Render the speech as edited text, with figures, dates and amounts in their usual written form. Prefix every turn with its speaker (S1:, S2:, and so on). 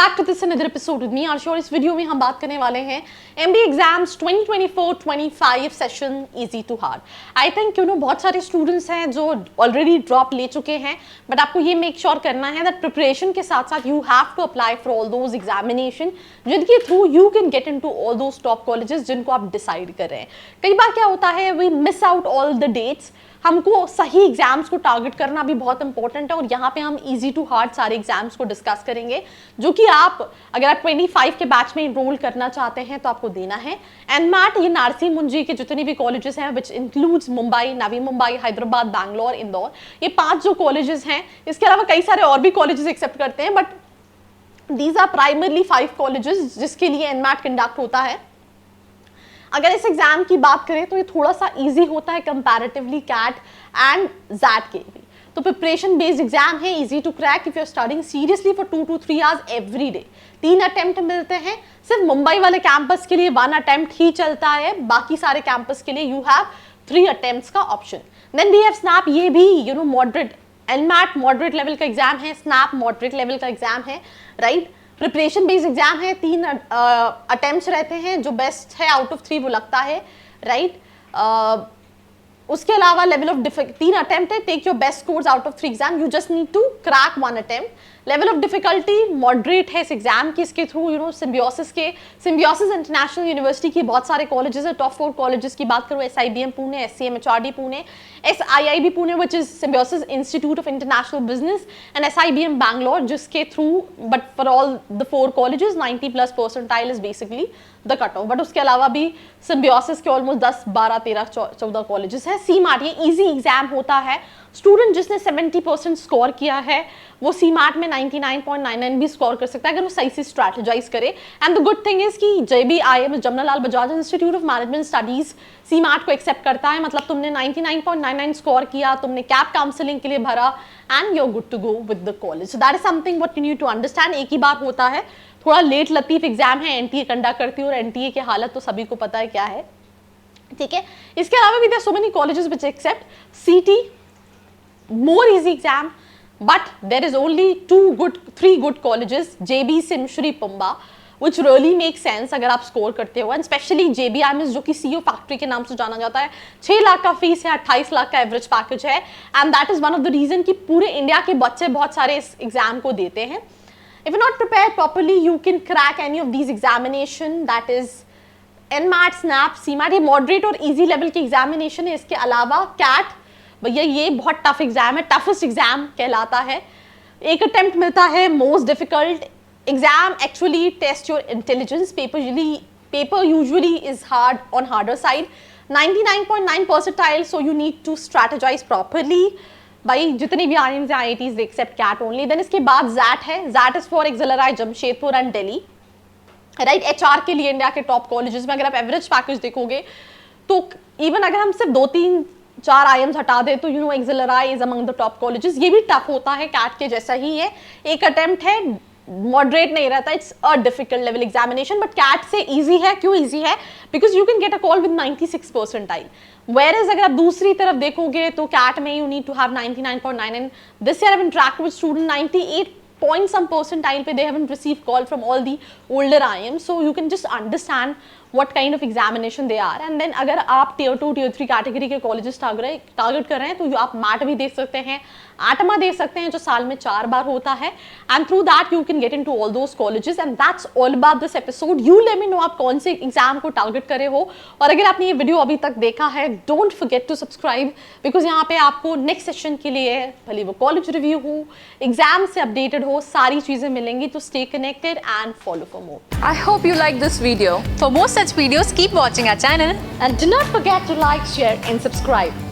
S1: Back to this another episode with me Aarshu और इस video में हम बात करने वाले हैं MBA exams 2024-25 session easy to hard. I think बहुत सारे स्टूडेंट्स हैं जो ऑलरेडी ड्रॉप ले चुके हैं, बट आपको ये मेक श्योर करना है दैट प्रिपरेशन के साथ साथ you have to apply for all those examination जिनके through you can get into all those top colleges जिनको आप डिसाइड कर रहे हैं। कई बार क्या होता है, we miss out all the dates. हमको सही एग्जाम्स को टारगेट करना भी बहुत इंपॉर्टेंट है और यहाँ पे हम इजी टू हार्ड सारे एग्जाम्स को डिस्कस करेंगे जो कि आप अगर आप 25 के बैच में इनरोल करना चाहते हैं तो आपको देना है। एनमैट ये नारसी मुंजी के जितने भी कॉलेजेस हैं विच इंक्लूड्स मुंबई, नवी मुंबई, हैदराबाद, बैंगलोर, इंदौर, ये 5 जो कॉलेजेस हैं, इसके अलावा कई सारे और भी कॉलेजेस एक्सेप्ट करते हैं, but these are primarily 5 colleges जिसके लिए एनमैट कंडक्ट होता है। अगर इस एग्जाम की बात करें तो ये थोड़ा सा इजी होता है कंपैरेटिवली कैट एंड जैट के भी। तो प्रिपरेशन बेस्ड एग्जाम है, easy to crack if you are studying seriously for 2 to 3 hours every day. 3 attempt मिलते हैं। सिर्फ मुंबई वाले कैंपस के लिए 1 अटेम्प्ट ही चलता है, बाकी सारे कैंपस के लिए यू हैव 3 अटेम्प्ट्स का option. Then we have SNAP, ये भी मॉडरेट, एनमैट मॉडरेट लेवल का एग्जाम है, स्नैप मॉडरेट लेवल का एग्जाम है, राइट। प्रिपरेशन बेस्ड एग्जाम है, 3 अटेम्प्ट्स रहते हैं, जो बेस्ट है आउट ऑफ 3 वो लगता है, राइट। उसके अलावा लेवल ऑफ 3 अटेम्प्ट है, take your best scores out of 3 exam, you just need to crack 1 attempt. Level of difficulty moderate है इस एग्जाम की, इसके थ्रू सिम्बियोसिस इंटरनेशनल यूनिवर्सिटी की बहुत सारे कॉलेजेस है। टॉप 4 कॉलेजेस की बात करूँ, SIBM Pune, SCMHRD Pune, SIIB Pune which is Symbiosis Institute of International Business, and SIBM Bangalore जिसके through, but for all the 4 colleges 90+ percentile is basically the cut off. But उसके अलावा भी सिम्बियोसिस के ऑलमोस्ट 10, 12, 13, 14 कॉलेजेस है। CMAT ये इजी एग्जाम होता है। Student जिसने 70% स्कोर किया है वो CMAT में 99.99 भी स्कोर कर सकता है अगर वो सही से स्ट्रैटेजाइज करे। And the good thing is कि JBIM, Jamnalal Bajaj institute of management studies, CMAT को एक्सेप्ट करता है। मतलब तुमने 99.99 स्कोर किया, तुमने कैप काउंसलिंग के लिए भरा, and you are good to go with the college. So that is something what you need to understand. एक ही बात होता है, थोड़ा लेट लतीफ एग्जाम है, NTA कंडक्ट करती है और NTA की हालत तो सभी को पता है क्या है, ठीक है। इसके अलावा भी there so many colleges which accept CT, more easy exam, but there is only 3 good colleges, JB, Simshri, Pumba, which really makes sense अगर आप स्कोर करते हो। एंड स्पेशली JBIMS जो कि CEO फैक्ट्री के नाम से जाना जाता है, 6 लाख का फीस है, 28 लाख का एवरेज पैकेज है, and that is one of the reason कि पूरे इंडिया के बच्चे बहुत सारे इस एग्जाम को देते हैं। If you not prepare properly you can crack any of these examination, that is NMAT, SNAP, CMAT, ये मॉडरेट और ईजी लेवल के एग्जामिनेशन है। इसके अलावा कैट, भैया ये बहुत टफ एग्जाम है, टफेस्ट एग्जाम कहलाता है। 1 अटेम्प्ट मिलता है, most difficult exam actually test your intelligence. Paper usually is hard on harder side, 99.9 percentile, so you need to strategize properly. भाई जितनी भी IIMs हैं, IITs, they accept CAT only. Then इसके बाद जैट है, XAT is for XLRI, Jamshedpur and Delhi, right. HR के लिए India के टॉप कॉलेजेस में अगर आप एवरेज पैकेज देखोगे तो इवन अगर हम सिर्फ 2-3-4 IIMs हटा दे तो XLRI is among the top colleges. ये भी टफ होता है, कैट के जैसा ही है। 1 अटेम्प्ट है, मॉडरेट नहीं रहता, it's a difficult level examination, but CAT से इजी है। क्यों इजी है? Because you can get a call with 96 percentile. Whereas अगर आप दूसरी तरफ देखोगे तो कैट में you need to have 99.99। This year I have interacted with student 98 point some percentile पे they haven't received call from all the older IIMs, so you can just understand what kind of examination they are। and then अगर आप tier 2 tier 3 category के colleges target कर रहे हैं तो आप mat भी दे सकते हैं, आटमा दे सकते हैं जो साल में 4 बार होता है, and through that you can get into all those colleges। and that's all about this episode। you let me know आप कौन से एग्जाम को टारगेट करे हो, और अगर आपने ये वीडियो अभी तक देखा है don't forget to subscribe, because यहाँ पे आपको नेक्स्ट सेशन के लिए भले वो कॉलेज रिव्यू हो, एग्जाम से अपडेटेड हो, सारी चीजें मिलेंगी। तो stay connected and follow for more।
S2: I hope you like this video. For more such videos, keep watching our channel.
S1: And do not forget to like, share and subscribe।